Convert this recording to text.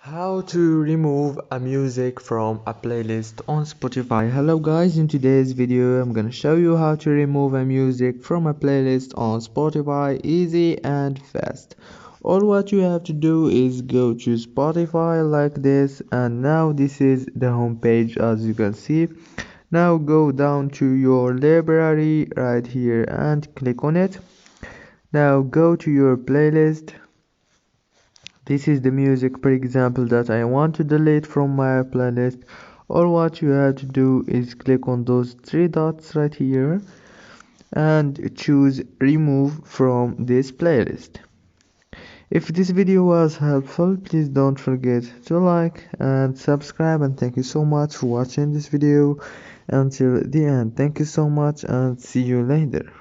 How to remove a music from a playlist on Spotify. Hello guys, in today's video I'm gonna show you how to remove a music from a playlist on Spotify easy and fast. All what you have to do is go to Spotify like this, and now this is the home page as you can see. Now go down to your library right here and click on it. Now go to your playlist. This is the music, for example, that I want to delete from my playlist. All what you have to do is click on those three dots right here and choose remove from this playlist. If this video was helpful, please don't forget to like and subscribe, and thank you so much for watching this video until the end. Thank you so much and see you later.